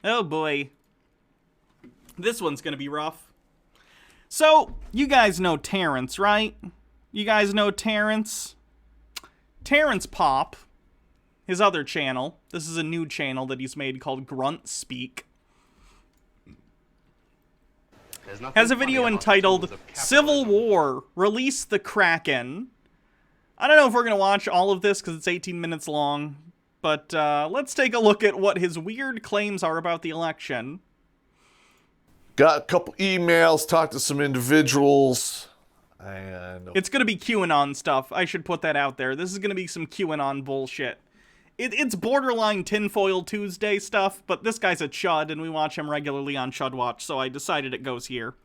Oh boy. This one's gonna be rough. So, you guys know Terrence, right? You guys know Terrence? Terrence Popp, his other channel. This is a new channel that he's made called Grunt Speak. Has a video entitled Civil War, Release the Kraken. I don't know if we're going to watch all of this because it's 18 minutes long, but let's take a look at what his weird claims are about the election. Got a couple emails, talked to some individuals, and It's going to be QAnon stuff. I should put that out there. This is going to be some QAnon bullshit. It's borderline tinfoil Tuesday stuff, but this guy's a Chud, and we watch him regularly on Chud Watch, so I decided it goes here.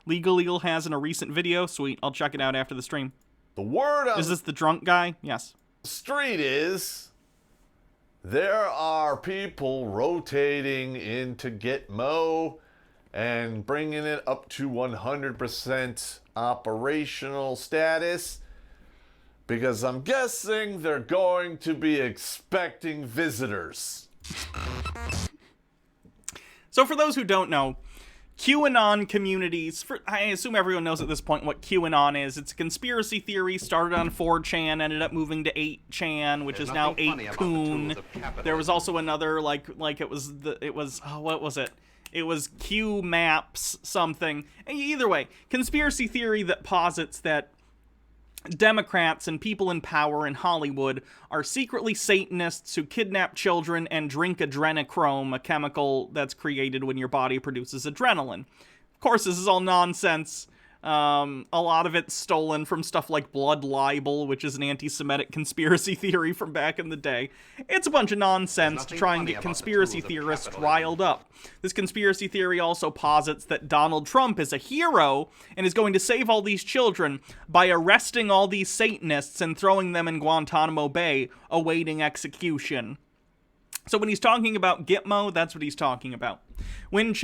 Legal has in a recent video. Sweet, I'll check it out after the stream. the word on Is this the drunk guy? Yes. the street is there are people rotating into Gitmo and bringing it up to 100% operational status. Because I'm guessing they're going to be expecting visitors. So for those who don't know, QAnon communities, I assume everyone knows at this point what QAnon is. It's a conspiracy theory, started on 4chan, ended up moving to 8chan, which is now 8kun. There was also another, what was it? It was Q Maps something. Either way, conspiracy theory that posits that Democrats and people in power in Hollywood are secretly Satanists who kidnap children and drink adrenochrome, a chemical that's created when your body produces adrenaline. Of course, this is all nonsense. A lot of it's stolen from stuff like blood libel, which is an anti-Semitic conspiracy theory from back in the day. It's a bunch of nonsense to try and get conspiracy theorists riled up. This conspiracy theory also posits that Donald Trump is a hero and is going to save all these children by arresting all these Satanists and throwing them in Guantanamo Bay, awaiting execution. So when he's talking about Gitmo, that's what he's talking about. Wind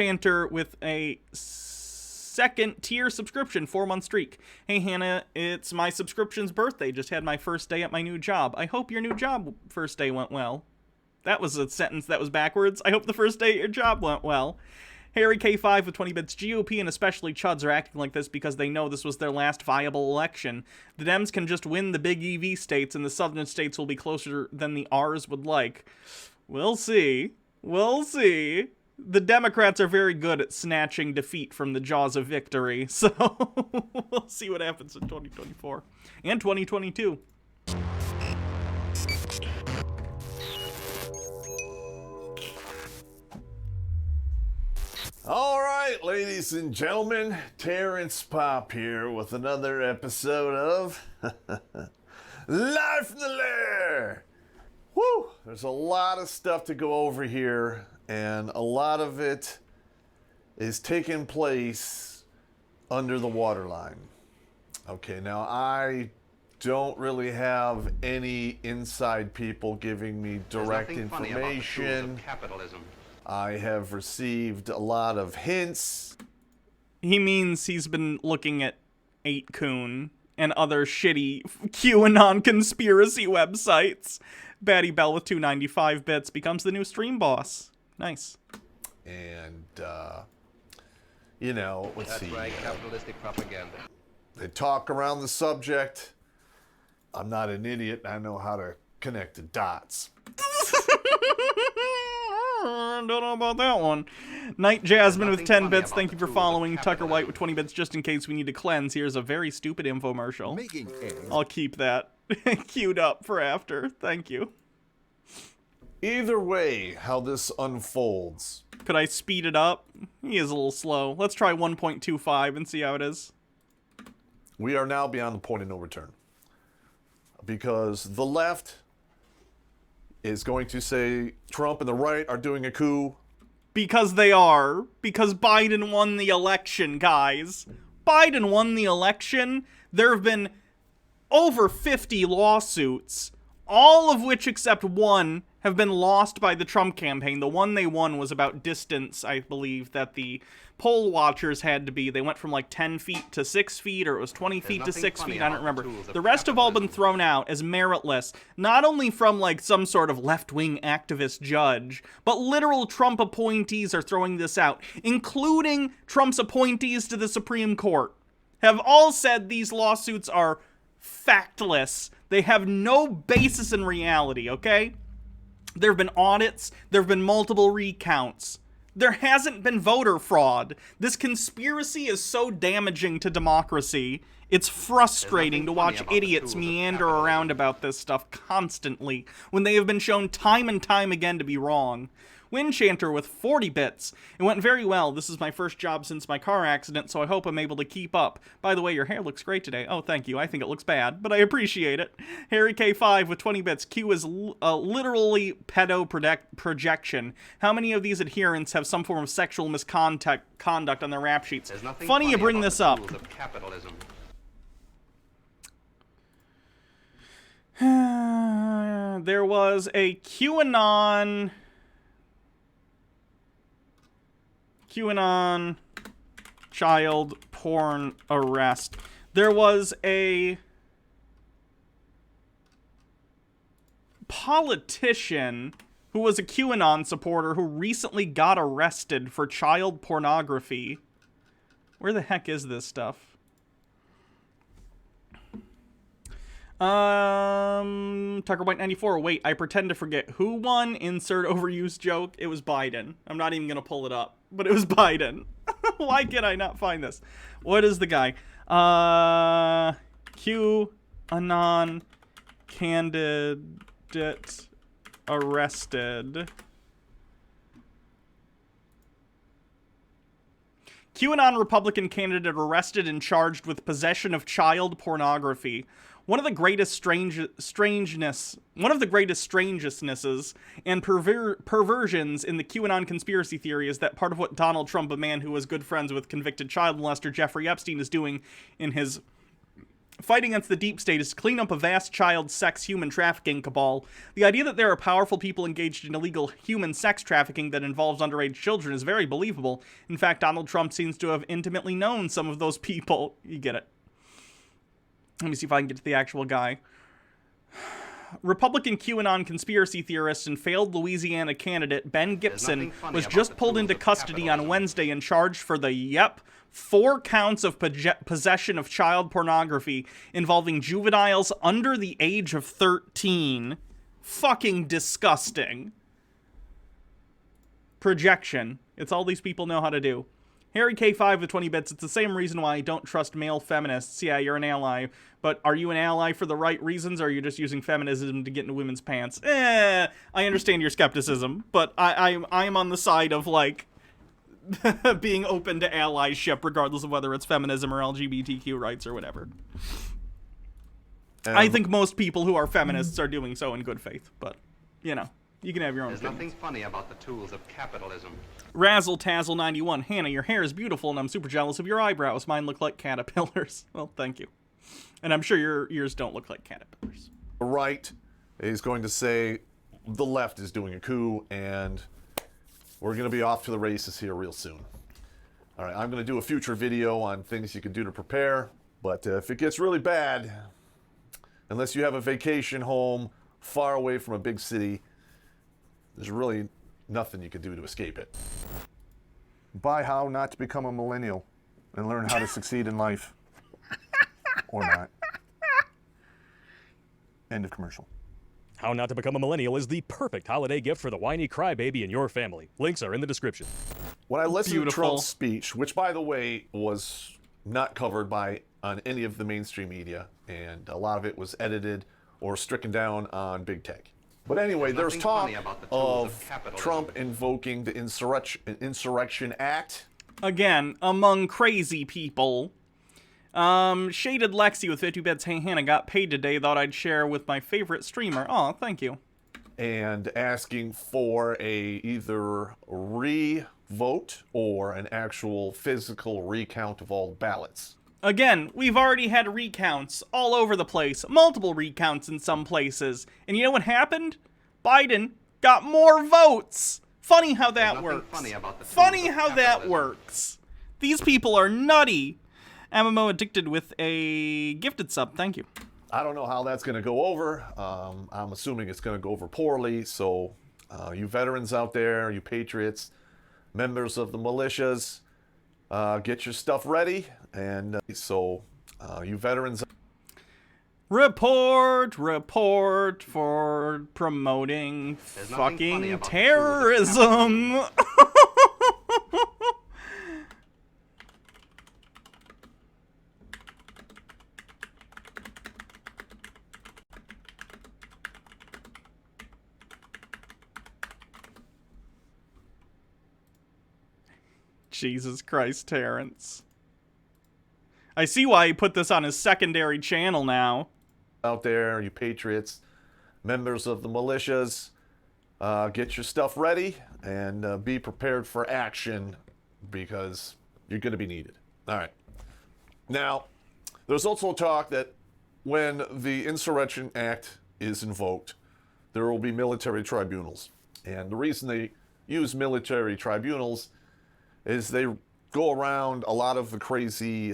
with a second tier subscription, 4-month streak. Hey Hannah, it's my subscription's birthday. Just had my first day at my new job. I hope your new job first day went well. That was a sentence that was backwards. I hope the first day at your job went well. Harry K5 with 20 bits. GOP and especially Chuds are acting like this because they know this was their last viable election. The Dems can just win the big EV states and the southern states will be closer than the R's would like. We'll see. We'll see. The Democrats are very good at snatching defeat from the jaws of victory, so we'll see what happens in 2024 and 2022. All right, ladies and gentlemen, Terrence Popp here with another episode of Life in the Lair. Woo! There's a lot of stuff to go over here, and a lot of it is taking place under the waterline. Okay, now I don't really have any inside people giving me direct information. I have received a lot of hints. He means he's been looking at 8kun and other shitty QAnon conspiracy websites. Batty Bell with 295 bits becomes the new stream boss. Nice. And, let's see. Right, capitalistic propaganda. They talk around the subject. I'm not an idiot. I know how to connect the dots. I don't know about that one. Night Jasmine with 10 bits. Thank you for following. Tucker White with 20 bits just in case we need to cleanse. Here's a very stupid infomercial. I'll keep that queued up for after. Thank you. Either way, how this unfolds. Could I speed it up? He is a little slow. Let's try 1.25 and see how it is. We are now beyond the point of no return. Because the left is going to say Trump and the right are doing a coup. Because they are. Because Biden won the election, guys. Biden won the election. There have been over 50 lawsuits all of which except one have been lost by the Trump campaign. The one they won was about distance, I believe, that the poll watchers had to be. They went from like 10 feet to 6 feet, or it was 20 feet to 6 feet. I don't remember. The rest have all been thrown out as meritless, not only from like some sort of left-wing activist judge, but literal Trump appointees are throwing this out, including Trump's appointees to the Supreme Court, have all said these lawsuits are factless. They have no basis in reality, okay? There have been audits. There have been multiple recounts. There hasn't been voter fraud. This conspiracy is so damaging to democracy. It's frustrating to watch idiots meander around about this stuff constantly when they have been shown time and time again to be wrong. Windchanter with 40 bits. It went very well. This is my first job since my car accident, so I hope I'm able to keep up. By the way, your hair looks great today. Oh, thank you. I think it looks bad, but I appreciate it. Harry K5 with 20 bits. Q is literally projection. How many of these adherents have some form of sexual misconduct on their rap sheets? Funny you bring this up. There was a QAnon child porn arrest. There was a politician who was a QAnon supporter who recently got arrested for child pornography. Where the heck is this stuff? Tucker White 94. Wait, I pretend to forget. Who won? Insert overused joke. It was Biden. I'm not even gonna pull it up, but it was Biden. Why can I not find this? What is the guy? QAnon candidate arrested. QAnon Republican candidate arrested and charged with possession of child pornography. One of the greatest strangenesses and perversions in the QAnon conspiracy theory is that part of what Donald Trump, a man who was good friends with convicted child molester Jeffrey Epstein, is doing in his fight against the deep state is to clean up a vast child sex human trafficking cabal. The idea that there are powerful people engaged in illegal human sex trafficking that involves underage children is very believable. In fact, Donald Trump seems to have intimately known some of those people. You get it. Let me see if I can get to the actual guy. Republican QAnon conspiracy theorist and failed Louisiana candidate Ben Gibson was just pulled into custody on Wednesday and charged for the, 4 counts of possession of child pornography involving juveniles under the age of 13. Fucking disgusting. Projection. It's all these people know how to do. Harry K5 with 20 bits. It's the same reason why I don't trust male feminists. Yeah, you're an ally. But are you an ally for the right reasons, or are you just using feminism to get into women's pants? I understand your skepticism, but I'm on the side of, like, being open to allyship, regardless of whether it's feminism or LGBTQ rights or whatever. I think most people who are feminists are doing so in good faith, but, you know, you can have your own opinions. There's nothing funny about the tools of capitalism. Razzle Tazzle 91. Hannah, your hair is beautiful, and I'm super jealous of your eyebrows. Mine look like caterpillars. Well, thank you. And I'm sure your ears don't look like caterpillars. The right is going to say the left is doing a coup, and we're going to be off to the races here real soon. All right, I'm going to do a future video on things you can do to prepare, but if it gets really bad, unless you have a vacation home far away from a big city, there's really nothing you can do to escape it. Buy How Not to Become a Millennial and learn how to succeed in life. Or not. End of commercial. How Not to Become a Millennial is the perfect holiday gift for the whiny crybaby in your family. Links are in the description. When I listened Beautiful. to Trump's speech, which, by the way, was not covered on any of the mainstream media, and a lot of it was edited or stricken down on big tech. But anyway, there's talk of Trump invoking the Insurrection Act. Again, among crazy people. Shaded Lexi with 50 bits. Hey, Hannah, got paid today. Thought I'd share with my favorite streamer. Oh, thank you. And asking for either re-vote or an actual physical recount of all ballots. Again, we've already had recounts all over the place, multiple recounts in some places. And you know what happened? Biden got more votes. Funny how that nothing works. funny about the Funny tools of how that capitalism. works. These people are nutty. MMO Addicted with a gifted sub. Thank you. I don't know how that's going to go over. I'm assuming it's going to go over poorly. So, you veterans out there, you patriots, members of the militias, get your stuff ready. And you veterans. Report for promoting There's nothing funny fucking about the terrorism. Jesus Christ, Terrence. I see why he put this on his secondary channel now. Out there, you patriots, members of the militias, get your stuff ready and be prepared for action because you're going to be needed. All right. Now, there's also talk that when the Insurrection Act is invoked, there will be military tribunals. And the reason they use military tribunals is they go around a lot of the crazy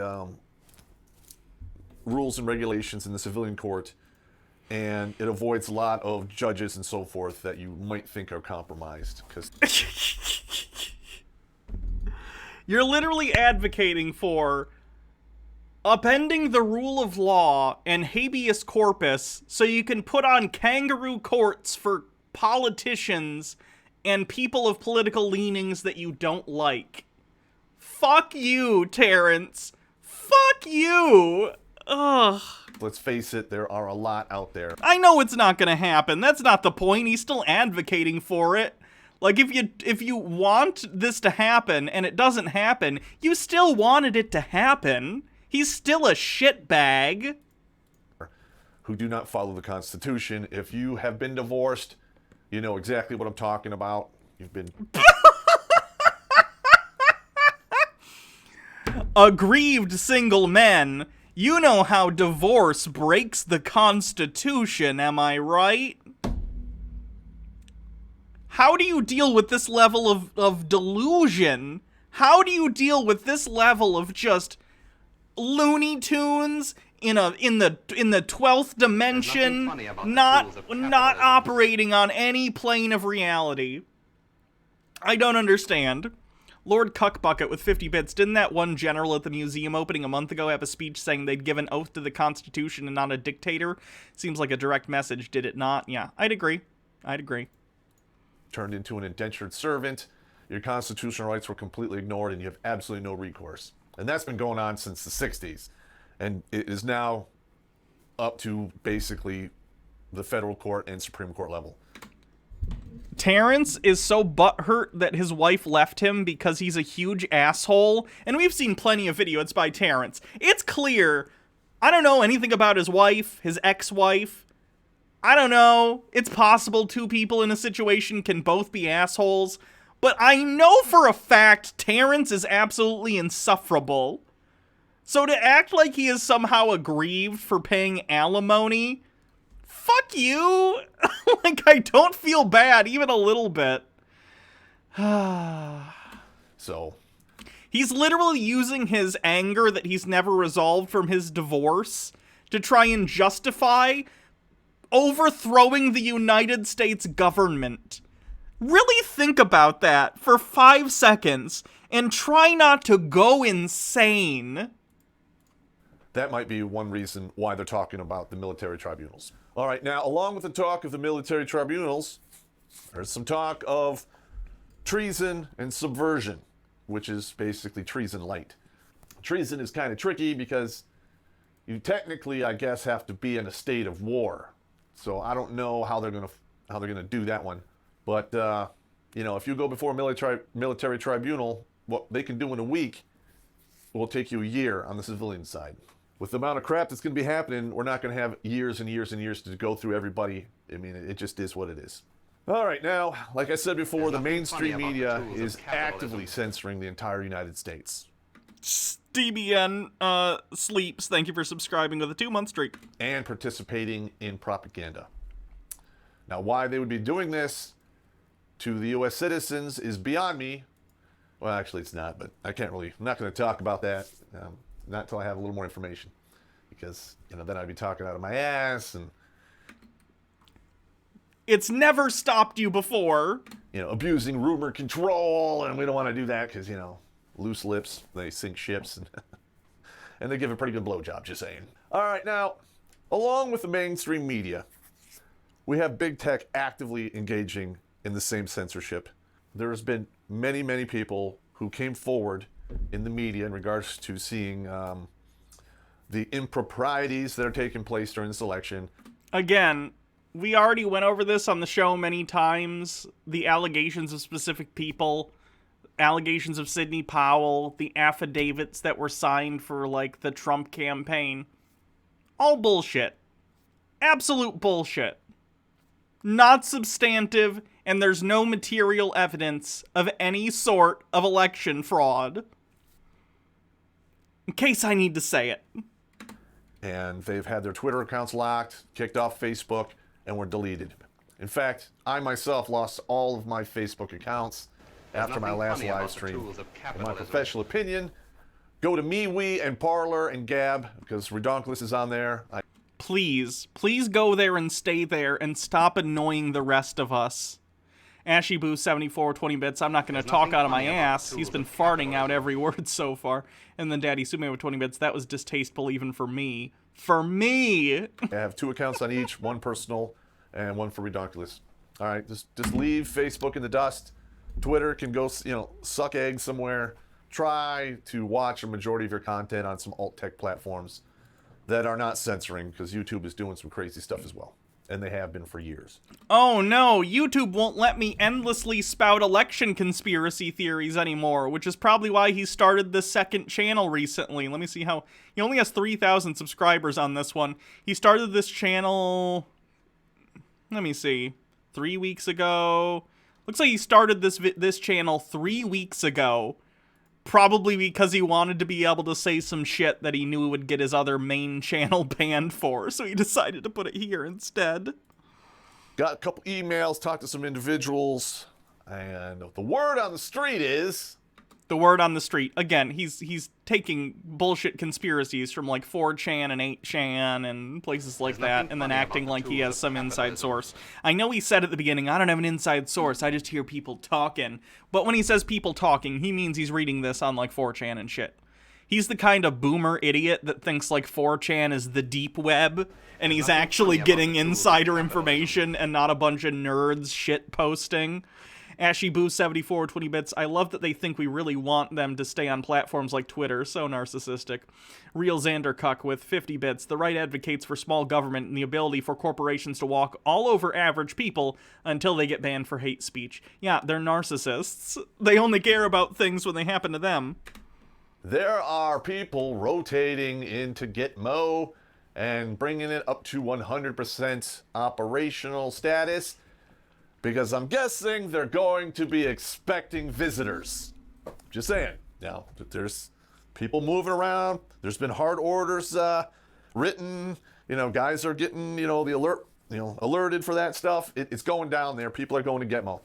rules and regulations in the civilian court, and it avoids a lot of judges and so forth that you might think are compromised. Because You're literally advocating for upending the rule of law and habeas corpus so you can put on kangaroo courts for politicians and people of political leanings that you don't like. Fuck you, Terrence. Fuck you. Ugh. let's face it, there are a lot out there. I know it's not gonna happen. That's not the point. He's still advocating for it. Like, if you want this to happen and it doesn't happen, you still wanted it to happen. He's still a shitbag. Who do not follow the Constitution. If you have been divorced, you know exactly what I'm talking about. You've been... Aggrieved single men, you know how divorce breaks the Constitution, am I right? How do you deal with this level of delusion? How do you deal with this level of just Looney Tunes in the 12th dimension, funny about the not tools of capitalism. operating on any plane of reality? I don't understand. Lord Cuckbucket with 50 bits. Didn't that one general at the museum opening a month ago have a speech saying they'd give an oath to the Constitution and not a dictator? Seems like a direct message, did it not? Yeah, I'd agree. turned into an indentured servant, your constitutional rights were completely ignored, and you have absolutely no recourse. And that's been going on since the 60s. And it is now up to basically the federal court and Supreme Court level. Terrence is so butthurt that his wife left him because he's a huge asshole. And we've seen plenty of videos by Terrence. It's clear. I don't know anything about his wife, his ex-wife. I don't know. It's possible two people in a situation can both be assholes. But I know for a fact Terrence is absolutely insufferable. So to act like he is somehow aggrieved for paying alimony, fuck you. Like, I don't feel bad, even a little bit. So, He's literally using his anger that he's never resolved from his divorce to try and justify overthrowing the United States government. Really think about that for 5 seconds and try not to go insane. that might be one reason why they're talking about the military tribunals. All right, now, along with the talk of the military tribunals, there's some talk of treason and subversion, which is basically treason light. Treason is kind of tricky because you technically, I guess, have to be in a state of war. So I don't know how they're gonna do that one. But you know, if you go before a military tribunal, what they can do in a week will take you a year on the civilian side. With the amount of crap that's going to be happening, we're not going to have years and years and years to go through everybody. I mean, it just is what it is. All right, now, like I said before, the There's nothing mainstream funny about media the tools of is capitalism. actively censoring the entire United States. DBN Sleeps, thank you for subscribing with a 2-month streak. And participating in propaganda. Now, why they would be doing this to the U.S. citizens is beyond me. Well, actually, it's not, but I'm not going to talk about that, not until I have a little more information. Because, then I'd be talking out of my ass and... It's never stopped you before. Abusing rumor control, and we don't want to do that because, loose lips, they sink ships, and they give a pretty good blowjob, just saying. All right, now, along with the mainstream media, we have big tech actively engaging in the same censorship. There's been many, many people who came forward in the media in regards to seeing the improprieties that are taking place during this election. Again, we already went over this on the show many times. The allegations of specific people, allegations of Sidney Powell, the affidavits that were signed for, the Trump campaign. All bullshit. Absolute bullshit. Not substantive, and there's no material evidence of any sort of election fraud. In case I need to say it. And they've had their Twitter accounts locked, kicked off Facebook, and were deleted. In fact, I myself lost all of my Facebook accounts after my last live stream. In my professional opinion, go to MeWe and Parler and Gab, because Redonkulous is on there. Please go there and stay there and stop annoying the rest of us. AshyBoo74 20 bits. I'm not going to talk out of my ass. He's been farting out every word so far. And then Daddy Sume with 20 bits. That was distasteful even for me. For me! I have 2 accounts on each, one personal and one for Redonkulous. All right, just leave Facebook in the dust. Twitter can go, suck eggs somewhere. Try to watch a majority of your content on some alt-tech platforms that are not censoring, because YouTube is doing some crazy stuff as well. And they have been for years. Oh no, YouTube won't let me endlessly spout election conspiracy theories anymore, which is probably why he started the second channel recently. Let me see how... He only has 3,000 subscribers on this one. He started this channel... Let me see. 3 weeks ago? Looks like he started this channel 3 weeks ago. Probably because he wanted to be able to say some shit that he knew would get his other main channel banned for, so he decided to put it here instead. Got a couple emails, talked to some individuals, and the word on the street is... The word on the street. Again, he's taking bullshit conspiracies from 4chan and 8chan and places like that, and then acting like he has some inside source. I know he said at the beginning, I don't have an inside source, I just hear people talking. But when he says people talking, he means he's reading this on 4chan and shit. He's the kind of boomer idiot that thinks 4chan is the deep web, and he's actually getting insider information and not a bunch of nerds shit posting. AshyBoo74 20 bits. I love that they think we really want them to stay on platforms like Twitter. So narcissistic. Real Xander Cuck with 50 bits. The right advocates for small government and the ability for corporations to walk all over average people until they get banned for hate speech. Yeah, they're narcissists. They only care about things when they happen to them. There are people rotating into Gitmo and bringing it up to 100% operational status, because I'm guessing they're going to be expecting visitors. Just saying. Now, there's people moving around. There's been hard orders written. Guys are getting, the alert, alerted for that stuff. It's going down there. People are going to Gitmo.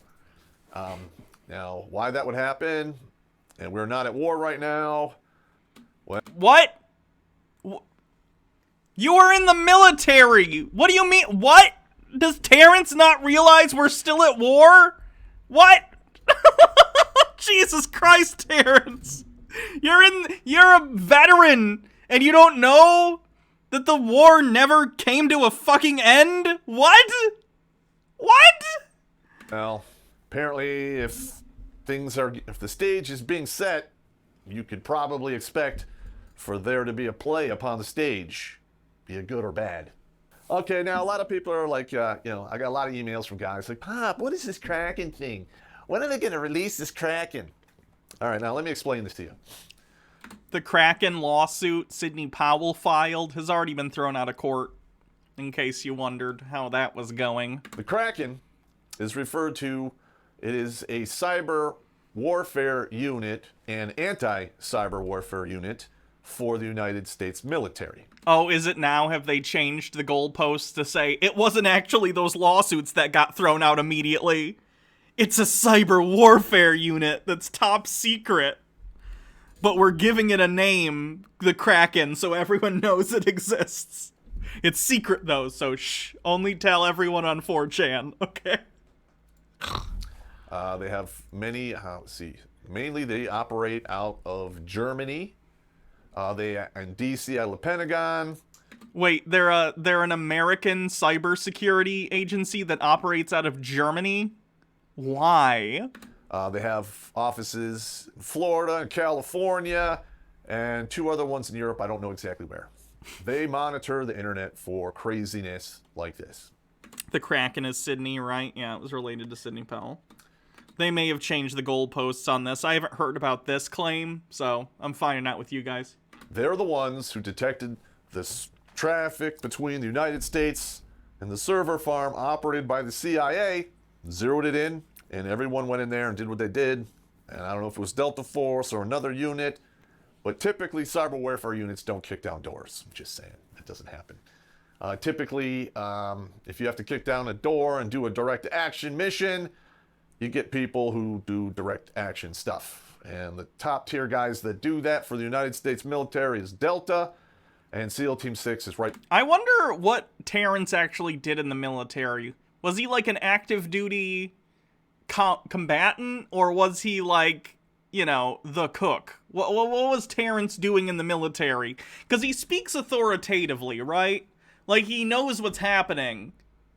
Now, why that would happen, and we're not at war right now. What? You were in the military. What do you mean? What? Does Terrence not realize we're still at war? What? Jesus Christ, Terrence. You're a veteran, and you don't know that the war never came to a fucking end? What? What? Well, apparently if the stage is being set, you could probably expect for there to be a play upon the stage, be it good or bad. Okay, now a lot of people are like, I got a lot of emails from guys like, Popp, what is this Kraken thing? When are they going to release this Kraken? All right, now let me explain this to you. The Kraken lawsuit Sidney Powell filed has already been thrown out of court, in case you wondered how that was going. The Kraken is referred to, it is a cyber warfare unit, an anti-cyber warfare unit for the United States military. Oh, is it now? Have they changed the goalposts to say it wasn't actually those lawsuits that got thrown out immediately? It's a cyber warfare unit that's top secret. But we're giving it a name, the Kraken, so everyone knows it exists. It's secret, though, so shh. Only tell everyone on 4chan, okay? They have many, mainly they operate out of Germany. They in DC, out of the Pentagon. Wait, they're an American cybersecurity agency that operates out of Germany? Why? They have offices in Florida and California, and 2 other ones in Europe. I don't know exactly where. They monitor the internet for craziness like this. The Kraken is Sydney, right? Yeah, it was related to Sidney Powell. They may have changed the goalposts on this. I haven't heard about this claim, so I'm finding out with you guys. They're the ones who detected this traffic between the United States and the server farm operated by the CIA, zeroed it in, and everyone went in there and did what they did. And I don't know if it was Delta Force or another unit, but typically cyber warfare units don't kick down doors. I'm just saying, that doesn't happen. Typically, if you have to kick down a door and do a direct action mission, you get people who do direct action stuff. And the top tier guys that do that for the United States military is Delta, and SEAL Team 6 is right. I wonder what Terrence actually did in the military. Was he like an active duty combatant, or was he like, you know, the cook? What was Terrence doing in the military? Because he speaks authoritatively, right? Like, he knows what's happening.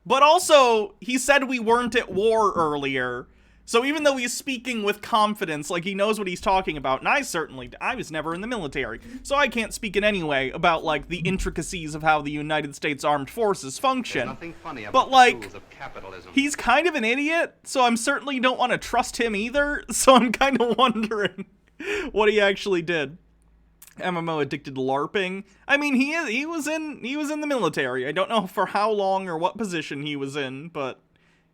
But also, he said we weren't at war earlier. So even though he's speaking with confidence, like he knows what he's talking about, and I was never in the military, so I can't speak in any way about, like, the intricacies of how the United States Armed Forces function. Nothing funny about But, the like, tools of capitalism. he's kind of an idiot, so I'm certainly don't want to trust him either, so I'm kind of wondering what he actually did. MMO addicted to LARPing. I mean, he was in the military. I don't know for how long or what position he was in, but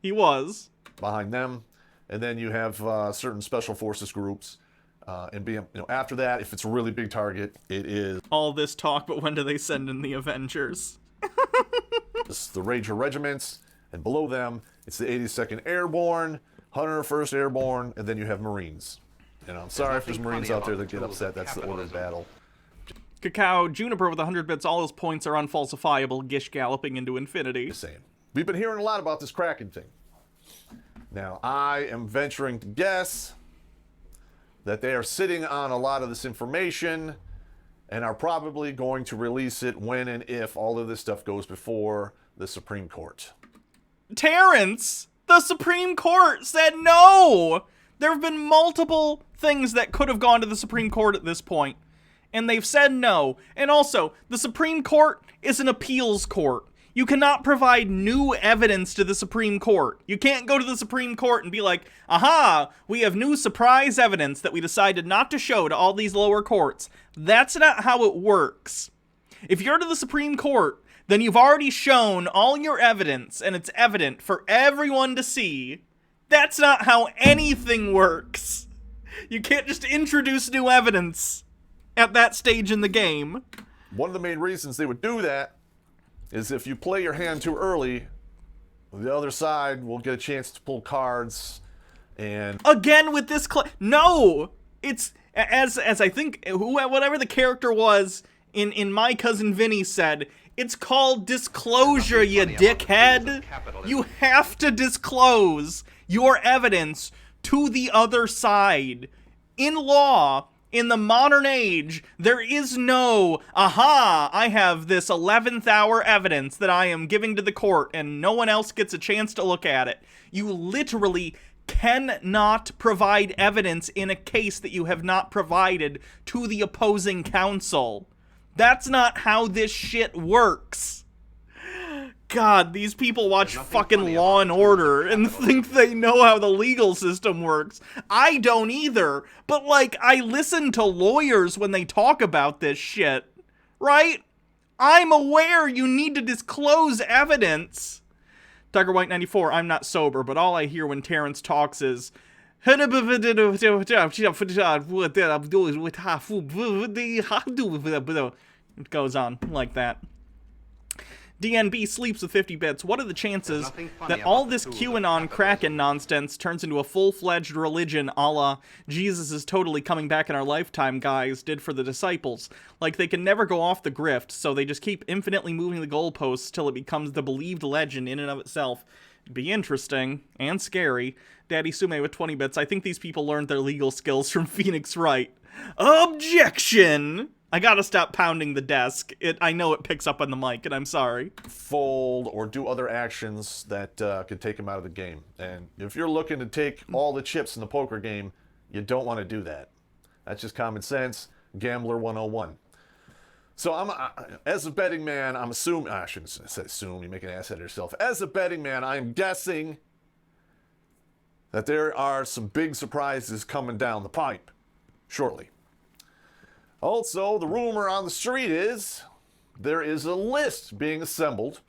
he was. Behind them. And then you have certain special forces groups. After that, if it's a really big target, it is All this talk, but when do they send in the Avengers? the Ranger regiments, and below them, it's the 82nd Airborne, 101st Airborne, and then you have Marines. And I'm sorry if there's nothing Marines funny out there about that get tools upset. of That's the order of capitalism. battle. Cacao, Juniper with 100 bits, all his points are unfalsifiable, gish galloping into infinity. Just saying. We've been hearing a lot about this Kraken thing. Now, I am venturing to guess that they are sitting on a lot of this information and are probably going to release it when and if all of this stuff goes before the Supreme Court. Terrence! The Supreme Court said no! There have been multiple things that could have gone to the Supreme Court at this point, and they've said no. And also, the Supreme Court is an appeals court. You cannot provide new evidence to the Supreme Court. You can't go to the Supreme Court and be like, aha, we have new surprise evidence that we decided not to show to all these lower courts. That's not how it works. If you're to the Supreme Court, then you've already shown all your evidence, and it's evident for everyone to see. That's not how anything works. You can't just introduce new evidence at that stage in the game. One of the main reasons they would do that is if you play your hand too early, the other side will get a chance to pull cards, and Again with this no! It's, as I think, whatever the character was in My Cousin Vinny said, it's called disclosure, you Nothing funny about the tools dickhead. of capitalism. You have to disclose your evidence to the other side. In law, in the modern age, there is no, aha, I have this 11th hour evidence that I am giving to the court and no one else gets a chance to look at it. You literally cannot provide evidence in a case that you have not provided to the opposing counsel. That's not how this shit works. God, these people watch There's nothing fucking funny Law about and the tools of Order and capitalism. think they know how the legal system works. I don't either, but like, I listen to lawyers when they talk about this shit, right? I'm aware you need to disclose evidence. Tiger White 94, I'm not sober, but all I hear when Terrence talks is, It goes on like that. DNB sleeps with 50 bits. What are the chances that all this QAnon Kraken nonsense turns into a full-fledged religion a la Jesus is totally coming back in our lifetime guys did for the disciples? Like, they can never go off the grift, so they just keep infinitely moving the goalposts till it becomes the believed legend in and of itself. It'd be interesting and scary. Daddy Sume with 20 bits. I think these people learned their legal skills from Phoenix Wright. Objection! I gotta stop pounding the desk. I know it picks up on the mic, and I'm sorry. Fold or do other actions that could take him out of the game. And if you're looking to take all the chips in the poker game, you don't want to do that. That's just common sense. Gambler 101. So as a betting man, I'm assuming, I shouldn't say assume, you make an ass out of yourself. As a betting man, I'm guessing that there are some big surprises coming down the pipe shortly. Also, the rumor on the street is there is a list being assembled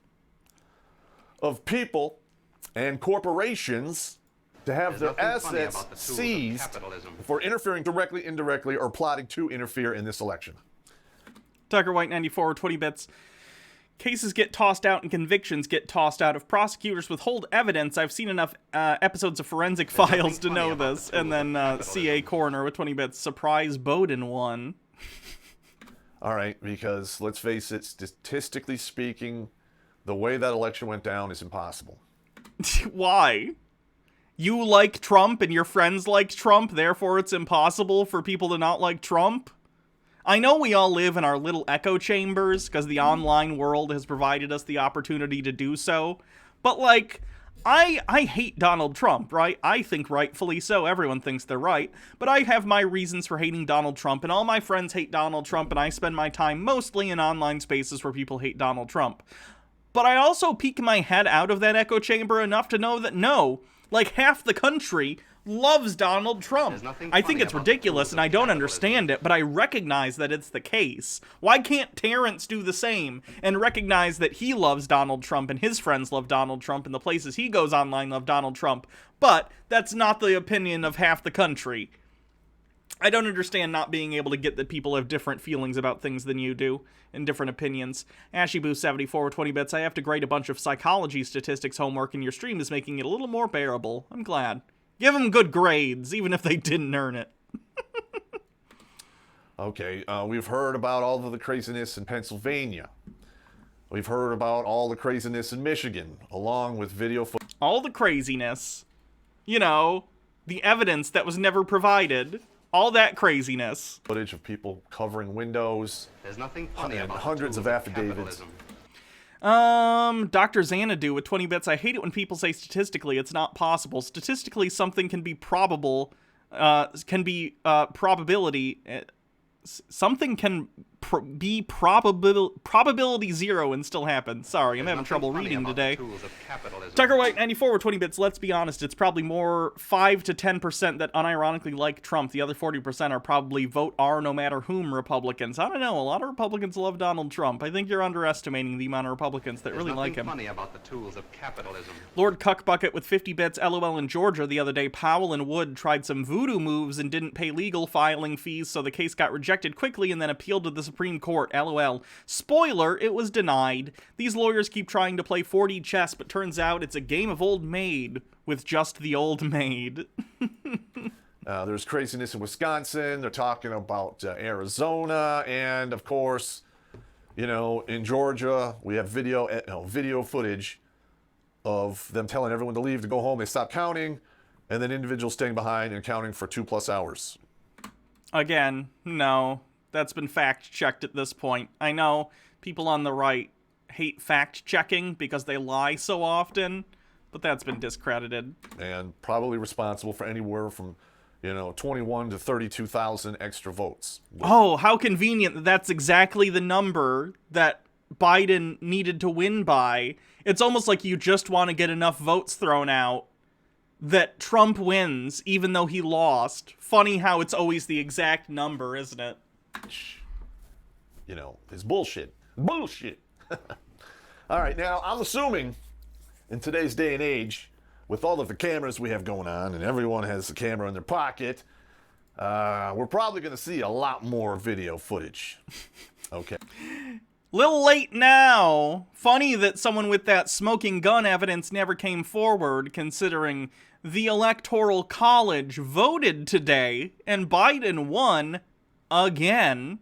of people and corporations to have their assets seized for interfering directly, indirectly, or plotting to interfere in this election. Tucker White 94 20 bits. Cases get tossed out and convictions get tossed out if prosecutors withhold evidence. I've seen enough episodes of Forensic Files to know this. And then CA Coroner with 20 bits. Surprise Bowden won. All right, because let's face it, statistically speaking, the way that election went down is impossible. Why? You like Trump and your friends like Trump, therefore it's impossible for people to not like Trump? I know we all live in our little echo chambers because the online world has provided us the opportunity to do so, but like, I hate Donald Trump, right? I think rightfully so. Everyone thinks they're right. But I have my reasons for hating Donald Trump, and all my friends hate Donald Trump, and I spend my time mostly in online spaces where people hate Donald Trump. But I also peek my head out of that echo chamber enough to know that no, like half the country loves Donald Trump. I think it's ridiculous and I don't understand it, but I recognize that it's the case. Why can't Terrence do the same and recognize that he loves Donald Trump and his friends love Donald Trump and the places he goes online love Donald Trump? But that's not the opinion of half the country. I don't understand not being able to get that people have different feelings about things than you do and different opinions. AshyBoo74 with 20 bits. I have to grade a bunch of psychology statistics homework and your stream is making it a little more bearable. I'm glad. Give them good grades, even if they didn't earn it. Okay, we've heard about all of the craziness in Pennsylvania. We've heard about all the craziness in Michigan, along with video footage. All the craziness. You know, the evidence that was never provided. All that craziness. Footage of people covering windows. There's nothing funny about hundreds of affidavits. Dr. Xanadu with 20 bits. I hate it when people say statistically it's not possible. Statistically, something can be probable, probability. Something can be probability 0 and still happen. Sorry, I'm having trouble reading today. Tucker White 94 with 20 bits. Let's be honest, it's probably more 5 to 10% that unironically like Trump. The other 40% are probably vote R no matter whom Republicans. I don't know, a lot of Republicans love Donald Trump. I think you're underestimating the amount of Republicans that really like him. Funny about the tools of capitalism. Lord Cuckbucket with 50 bits. LOL in Georgia the other day, Powell and Wood tried some voodoo moves and didn't pay legal filing fees, so the case got rejected quickly and then appealed to the Supreme Court. LOL. Spoiler, it was denied. These lawyers keep trying to play 4D chess, but turns out it's a game of old maid with just the old maid. There's craziness in Wisconsin. They're talking about Arizona. And, of course, you know, in Georgia, we have video footage of them telling everyone to leave, to go home. They stop counting, and then individuals staying behind and counting for 2+ hours. Again, no. That's been fact-checked at this point. I know people on the right hate fact-checking because they lie so often, but that's been discredited. And probably responsible for anywhere from, 21 to 32,000 extra votes. Oh, how convenient that that's exactly the number that Biden needed to win by. It's almost like you just want to get enough votes thrown out that Trump wins, even though he lost. Funny how it's always the exact number, isn't it? It's bullshit. Bullshit. All right, now, I'm assuming in today's day and age, with all of the cameras we have going on, and everyone has a camera in their pocket, we're probably going to see a lot more video footage. Okay. Little late now. Funny that someone with that smoking gun evidence never came forward, considering the Electoral College voted today and Biden won again.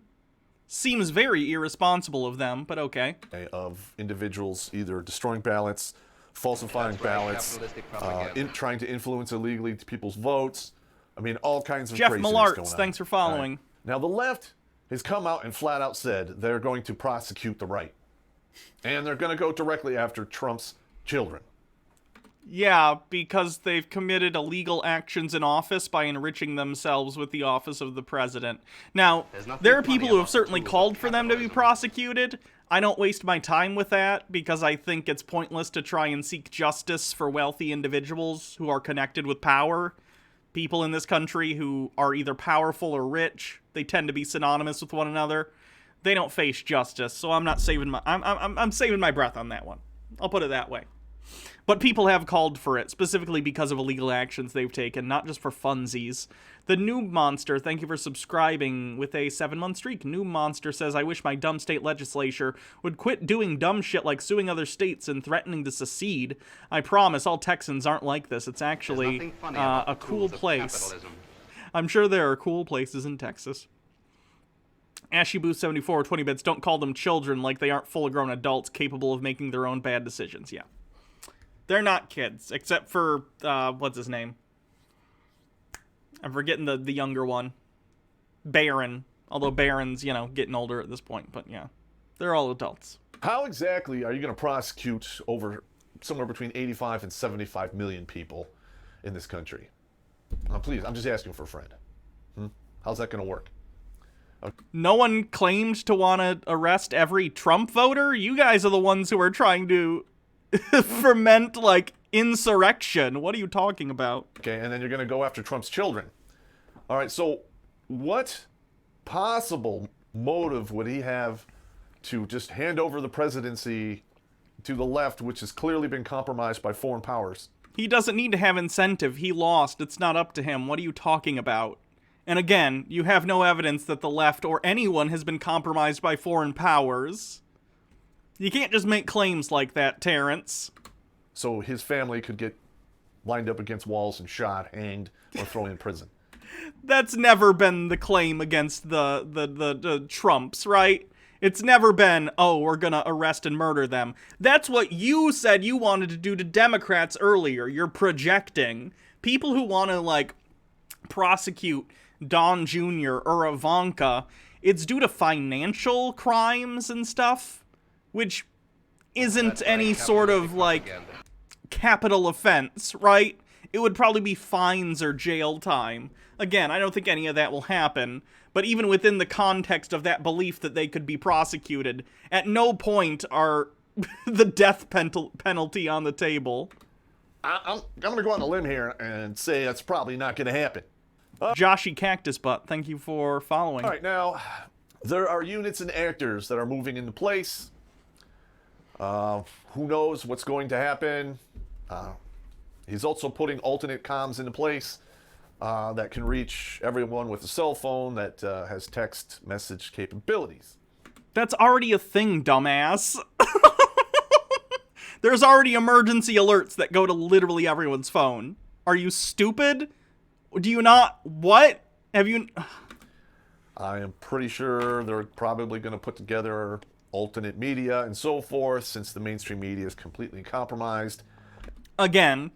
Seems very irresponsible of them, but okay. Of individuals either destroying ballots, falsifying ballots, trying to influence illegally people's votes. I mean, all kinds of Jeff craziness going Malartz, on. thanks for following. All right. Now, the left has come out and flat out said they're going to prosecute the right. And they're going to go directly after Trump's children. Yeah, because they've committed illegal actions in office by enriching themselves with the office of the president. Now, there are people who have certainly called for them to be prosecuted. I don't waste my time with that because I think it's pointless to try and seek justice for wealthy individuals who are connected with power. People in this country who are either powerful or rich, they tend to be synonymous with one another. They don't face justice, so I'm not saving my I'm saving my breath on that one. I'll put it that way. But people have called for it, specifically because of illegal actions they've taken, not just for funsies. The Noob Monster, thank you for subscribing with a 7-month streak. Noob Monster says, I wish my dumb state legislature would quit doing dumb shit like suing other states and threatening to secede. I promise all Texans aren't like this. It's actually a cool place. I'm sure there are cool places in Texas. Ashyboo74, 20 bits, don't call them children like they aren't full-grown adults capable of making their own bad decisions. Yeah. They're not kids, except for, what's his name? I'm forgetting the younger one. Barron. Although Barron's, getting older at this point, but yeah. They're all adults. How exactly are you going to prosecute over somewhere between 85 and 75 million people in this country? Please, I'm just asking for a friend. How's that going to work? Okay. No one claimed to want to arrest every Trump voter? You guys are the ones who are trying to ferment, insurrection. What are you talking about? Okay, and then you're going to go after Trump's children. All right, so what possible motive would he have to just hand over the presidency to the left, which has clearly been compromised by foreign powers? He doesn't need to have incentive. He lost. It's not up to him. What are you talking about? And again, you have no evidence that the left or anyone has been compromised by foreign powers. You can't just make claims like that, Terrence. So his family could get lined up against walls and shot, hanged, or thrown in prison. That's never been the claim against the Trumps, right? It's never been, oh, we're gonna arrest and murder them. That's what you said you wanted to do to Democrats earlier. You're projecting. People who want to, prosecute Don Jr. or Ivanka, it's due to financial crimes and stuff. Which isn't any sort of, capital offense, right? It would probably be fines or jail time. Again, I don't think any of that will happen, but even within the context of that belief that they could be prosecuted, at no point are the death penalty on the table. I'm going to go on a limb here and say that's probably not going to happen. Joshy Cactus Butt, thank you for following. All right, now, there are units and actors that are moving into place. Who knows what's going to happen? He's also putting alternate comms into place that can reach everyone with a cell phone that has text message capabilities. That's already a thing, dumbass. There's already emergency alerts that go to literally everyone's phone. Are you stupid? Do you not? What? Have you... I am pretty sure they're probably going to put together alternate media and so forth, since the mainstream media is completely compromised. Again,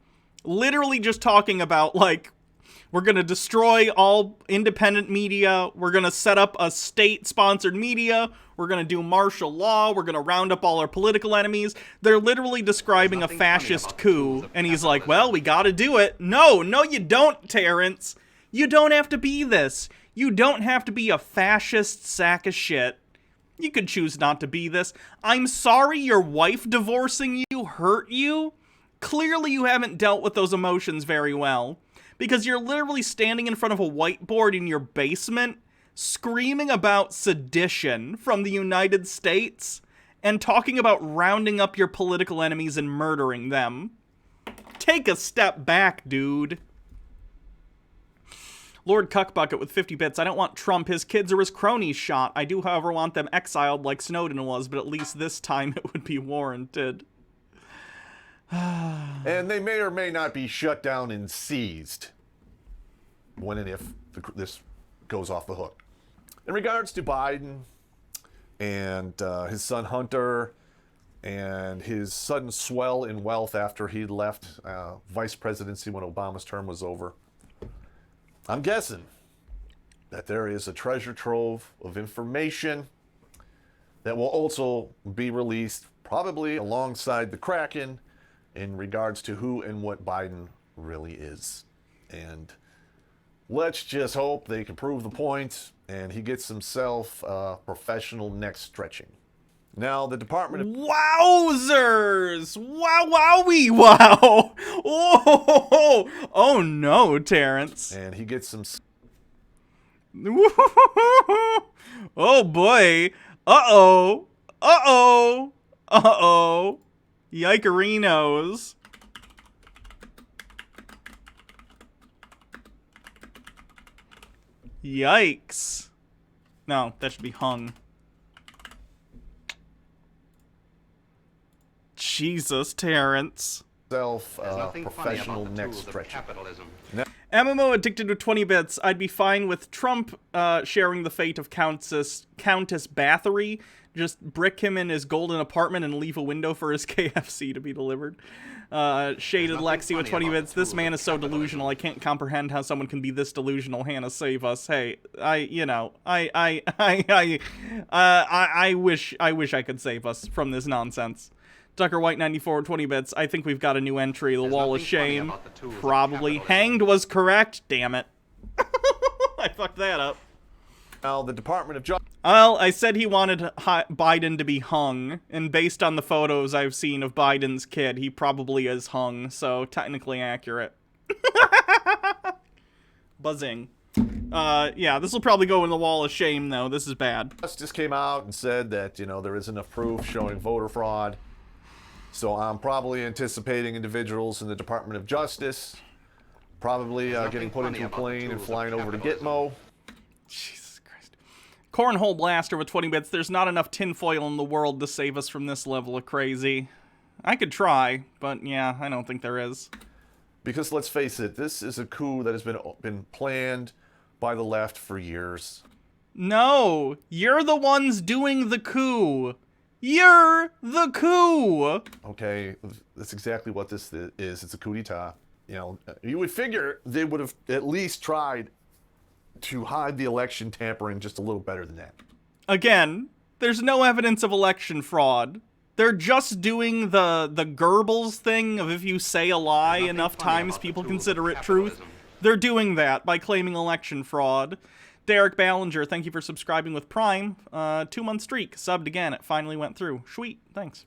literally just talking about, we're going to destroy all independent media, we're going to set up a state-sponsored media, we're going to do martial law, we're going to round up all our political enemies. They're literally describing a fascist coup, and he's like, well, we gotta do it. No, you don't, Terrence. You don't have to be this. You don't have to be a fascist sack of shit. You could choose not to be this. I'm sorry your wife divorcing you hurt you. Clearly you haven't dealt with those emotions very well. Because you're literally standing in front of a whiteboard in your basement, screaming about sedition from the United States, and talking about rounding up your political enemies and murdering them. Take a step back, dude. Lord Cuckbucket with 50 bits. I don't want Trump, his kids, or his cronies shot. I do, however, want them exiled like Snowden was, but at least this time it would be warranted. And they may or may not be shut down and seized when and if this goes off the hook. In regards to Biden and his son Hunter and his sudden swell in wealth after he left vice presidency when Obama's term was over, I'm guessing that there is a treasure trove of information that will also be released, probably alongside the Kraken, in regards to who and what Biden really is. And let's just hope they can prove the point and he gets himself professional neck stretching. Now, the Department of... Wowzers! Wow, wowie, wow! Oh no, Terrence. And he gets some... Oh boy. Uh-oh. Uh-oh. Uh-oh. Yikerinos. Yikes. No, that should be hung. Jesus, Terrence. Professional neck stretching. MMO addicted with 20 bits. I'd be fine with Trump sharing the fate of Countess Bathory. Just brick him in his golden apartment and leave a window for his KFC to be delivered. Shaded Lexi with 20 bits. This man is so delusional. I can't comprehend how someone can be this delusional. Hannah, save us. Hey, I wish I could save us from this nonsense. Tucker White 94 with 20 bits. I think we've got a new entry. The Wall of Shame. Probably. Hanged was correct. Damn it. I fucked that up. Now, the Department of Justice... Well, I said he wanted Biden to be hung, and based on the photos I've seen of Biden's kid, he probably is hung, so technically accurate. Buzzing. Yeah, this will probably go in the Wall of Shame, though. This is bad. Justice came out and said that, there is enough proof showing voter fraud. So I'm probably anticipating individuals in the Department of Justice probably getting put into a plane and flying over to Gitmo. Jesus Christ. Cornhole Blaster with 20 bits. There's not enough tinfoil in the world to save us from this level of crazy. I could try, but yeah, I don't think there is. Because let's face it, this is a coup that has been planned by the left for years. No, you're the ones doing the coup. You're the coup. Okay, that's exactly what this is. It's a coup d'etat. You would figure they would have at least tried to hide the election tampering just a little better than that. Again, there's no evidence of election fraud. They're just doing the Goebbels thing of if you say a lie enough times, people consider it truth. They're doing that by claiming election fraud. Derek Ballinger, thank you for subscribing with Prime. 2-month streak. Subbed again. It finally went through. Sweet. Thanks.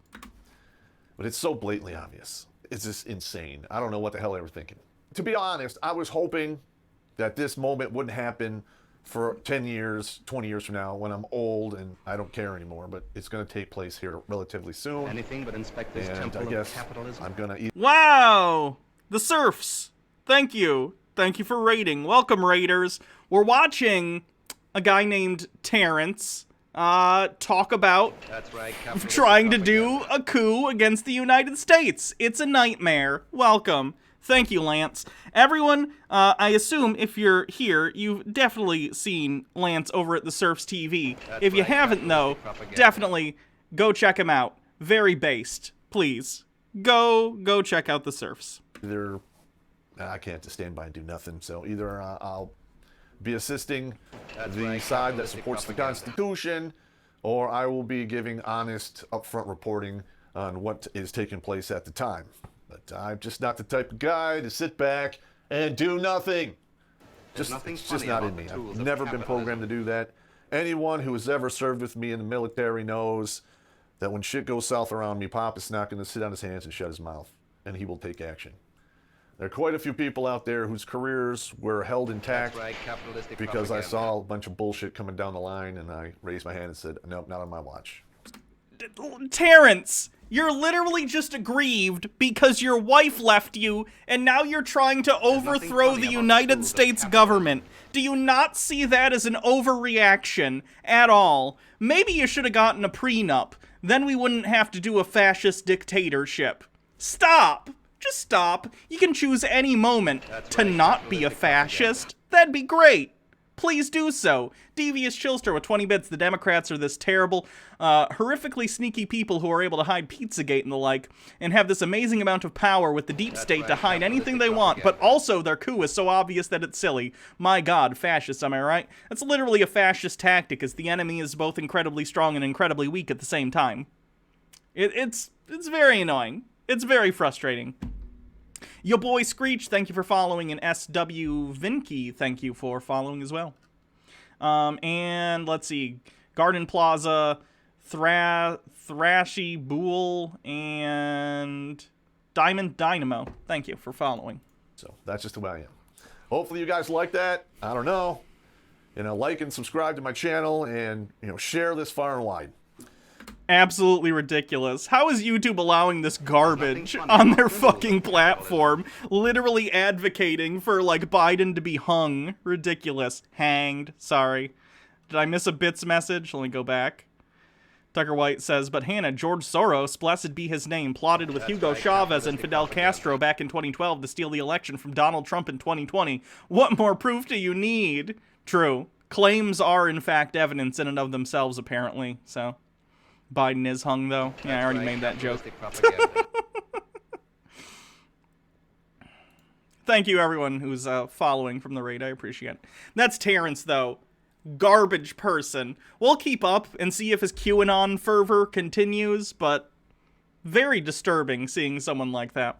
But it's so blatantly obvious. It's just insane. I don't know what the hell they were thinking. To be honest, I was hoping that this moment wouldn't happen for 10 years, 20 years from now when I'm old and I don't care anymore. But it's going to take place here relatively soon. Anything but inspect this temple of capitalism. I'm going to eat. Wow! The Surfs. Thank you. Thank you for raiding. Welcome, Raiders. We're watching a guy named Terrence talk about trying to do a coup against the United States. It's a nightmare. Welcome. Thank you, Lance. Everyone, I assume if you're here, you've definitely seen Lance over at the Surfs TV. If you haven't, though, definitely go check him out. Very based. Please. Go check out the Surfs. Either I can't just stand by and do nothing, so either I'll be assisting the side that supports the Constitution, or I will be giving honest, upfront reporting on what is taking place at the time. But I'm just not the type of guy to sit back and do nothing. It's just not in me. I've never been programmed to do that. Anyone who has ever served with me in the military knows that when shit goes south around me, Popp is not going to sit on his hands and shut his mouth, and he will take action. There are quite a few people out there whose careers were held intact because I saw a bunch of bullshit coming down the line, and I raised my hand and said, nope, not on my watch. Terrence, You're literally just aggrieved because your wife left you, and now you're trying to overthrow the United States government. Do you not see that as an overreaction at all? Maybe you should have gotten a prenup. Then we wouldn't have to do a fascist dictatorship. Stop! Just stop. You can choose any moment to not be a fascist. That'd be great. Please do so. Devious Chillster with 20 bits. The Democrats are this terrible, horrifically sneaky people who are able to hide Pizzagate and the like, and have this amazing amount of power with the deep state to hide anything they want, but also their coup is so obvious that it's silly. My god, fascists, am I right? That's literally a fascist tactic, as the enemy is both incredibly strong and incredibly weak at the same time. It's very annoying. It's very frustrating. Yo boy Screech, thank you for following, and SW Vinky, thank you for following as well. And let's see, Garden Plaza, Thrashy Bool, and Diamond Dynamo, thank you for following. So that's just who I am. Hopefully you guys like that. I don't know. Like and subscribe to my channel, and share this far and wide. Absolutely ridiculous. How is YouTube allowing this garbage on their fucking platform? Literally advocating for, like, Biden to be hung. Ridiculous. Hanged. Sorry. Did I miss a bits message? Let me go back. Tucker White says, but Hannah, George Soros, blessed be his name, plotted with Hugo Chavez and Fidel Castro back in 2012 to steal the election from Donald Trump in 2020. What more proof do you need? True. Claims are, in fact, evidence in and of themselves, apparently, so... Biden is hung, though. Yeah, I already made that joke. Thank you, everyone who's following from the raid. I appreciate it. That's Terrence, though. Garbage person. We'll keep up and see if his QAnon fervor continues, but very disturbing seeing someone like that.